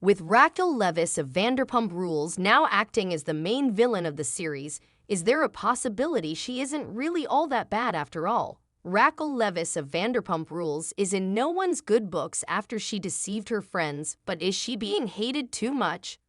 With Raquel Leviss of Vanderpump Rules now acting as the main villain of the series, is there a possibility she isn't really all that bad after all? Raquel Leviss of Vanderpump Rules is in no one's good books after she deceived her friends, but is she being hated too much?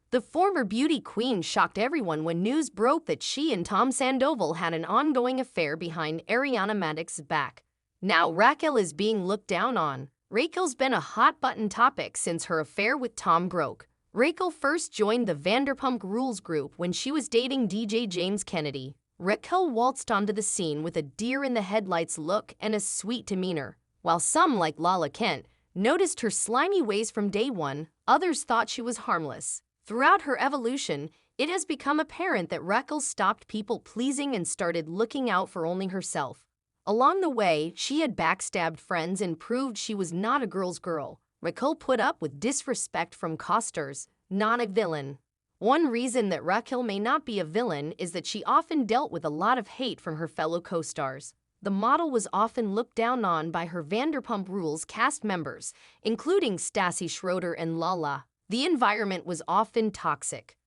The former beauty queen shocked everyone when news broke that she and Tom Sandoval had an ongoing affair behind Ariana Madix's back. Now Raquel is being looked down on. Raquel's been a hot-button topic since her affair with Tom broke. Raquel first joined the Vanderpump Rules group when she was dating DJ James Kennedy. Raquel waltzed onto the scene with a deer-in-the-headlights look and a sweet demeanor. While some, like Lala Kent, noticed her slimy ways from day one, others thought she was harmless. Throughout her evolution, it has become apparent that Raquel stopped people-pleasing and started looking out for only herself. Along the way, she had backstabbed friends and proved she was not a girl's girl. Raquel put up with disrespect from co-stars, not a villain. One reason that Raquel may not be a villain is that she often dealt with a lot of hate from her fellow co-stars. The model was often looked down on by her Vanderpump Rules cast members, including Stassi Schroeder and Lala. The environment was often toxic.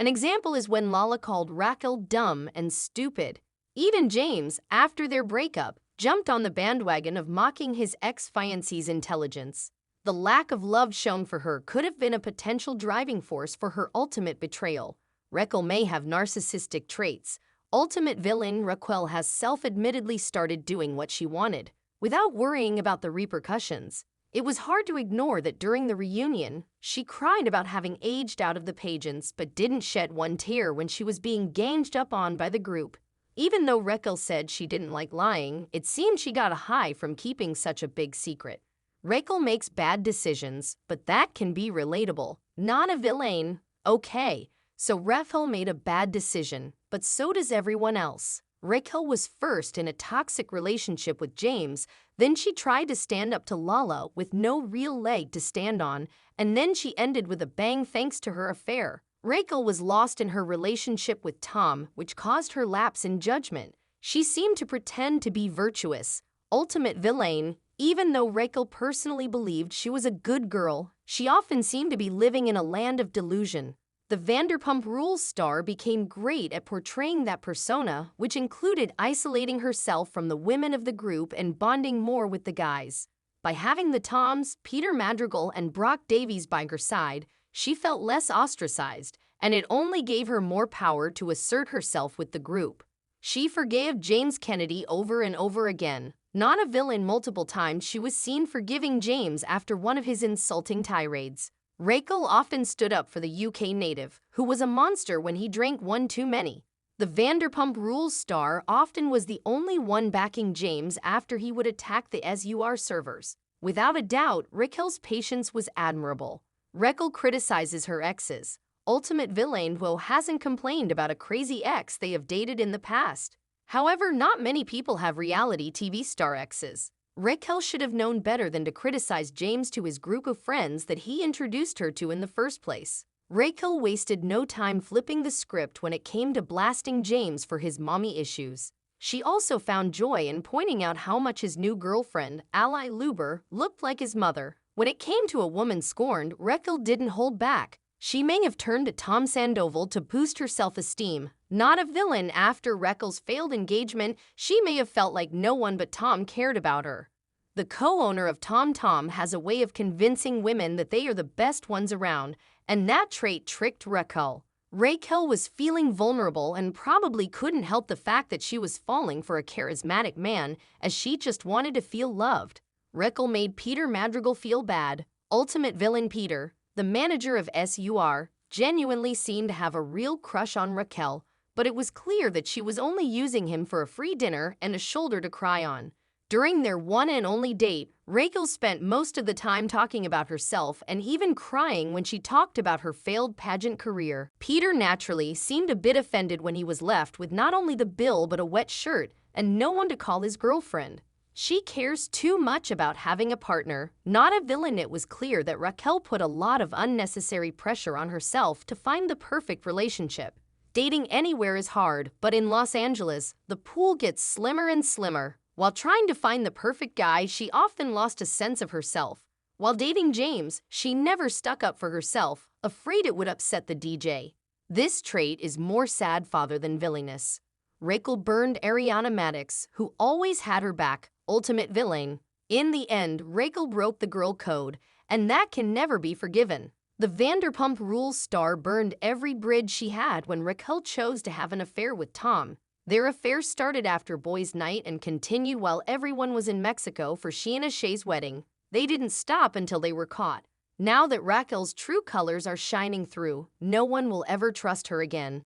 An example is when Lala called Raquel dumb and stupid. Even James, after their breakup, jumped on the bandwagon of mocking his ex-fiancée's intelligence. The lack of love shown for her could have been a potential driving force for her ultimate betrayal. Raquel may have narcissistic traits. Ultimate villain Raquel has self-admittedly started doing what she wanted, without worrying about the repercussions. It was hard to ignore that during the reunion, she cried about having aged out of the pageants but didn't shed one tear when she was being ganged up on by the group. Even though Raquel said she didn't like lying, it seemed she got a high from keeping such a big secret. Raquel makes bad decisions, but that can be relatable. Not a villain. Okay, so Raquel made a bad decision, but so does everyone else. Raquel was first in a toxic relationship with James, then she tried to stand up to Lala with no real leg to stand on, and then she ended with a bang thanks to her affair. Raquel was lost in her relationship with Tom, which caused her lapse in judgment. She seemed to pretend to be virtuous. Ultimate villain. Even though Raquel personally believed she was a good girl, she often seemed to be living in a land of delusion. The Vanderpump Rules star became great at portraying that persona, which included isolating herself from the women of the group and bonding more with the guys. By having the Toms, Peter Madrigal, and Brock Davies by her side, she felt less ostracized, and it only gave her more power to assert herself with the group. She forgave James Kennedy over and over again. Not a villain multiple times, she was seen forgiving James after one of his insulting tirades. Raquel often stood up for the UK native, who was a monster when he drank one too many. The Vanderpump Rules star often was the only one backing James after he would attack the SUR servers. Without a doubt, Raquel's patience was admirable. Raquel criticizes her exes. Ultimate villain Will hasn't complained about a crazy ex they have dated in the past. However, not many people have reality TV star exes. Raquel should have known better than to criticize James to his group of friends that he introduced her to in the first place. Raquel wasted no time flipping the script when it came to blasting James for his mommy issues. She also found joy in pointing out how much his new girlfriend, Ally Luber, looked like his mother. When it came to a woman scorned, Raquel didn't hold back. She may have turned to Tom Sandoval to boost her self-esteem. Not a villain. After Raquel's failed engagement, she may have felt like no one but Tom cared about her. The co-owner of Tom has a way of convincing women that they are the best ones around, and that trait tricked Raquel. Raquel was feeling vulnerable and probably couldn't help the fact that she was falling for a charismatic man, as she just wanted to feel loved. Raquel made Peter Madrigal feel bad. Ultimate villain Peter, the manager of SUR, genuinely seemed to have a real crush on Raquel, but it was clear that she was only using him for a free dinner and a shoulder to cry on. During their one and only date, Raquel spent most of the time talking about herself and even crying when she talked about her failed pageant career. Peter naturally seemed a bit offended when he was left with not only the bill but a wet shirt and no one to call his girlfriend. She cares too much about having a partner, not a villain. It was clear that Raquel put a lot of unnecessary pressure on herself to find the perfect relationship. Dating anywhere is hard, but in Los Angeles, the pool gets slimmer and slimmer. While trying to find the perfect guy, she often lost a sense of herself. While dating James, she never stuck up for herself, afraid it would upset the DJ. This trait is more sad father than villainous. Raquel burned Ariana Madix, who always had her back, ultimate villain. In the end, Raquel broke the girl code, and that can never be forgiven. The Vanderpump Rules star burned every bridge she had when Raquel chose to have an affair with Tom. Their affair started after boys' night and continued while everyone was in Mexico for Sheena Shea's wedding. They didn't stop until they were caught. Now that Raquel's true colors are shining through, no one will ever trust her again.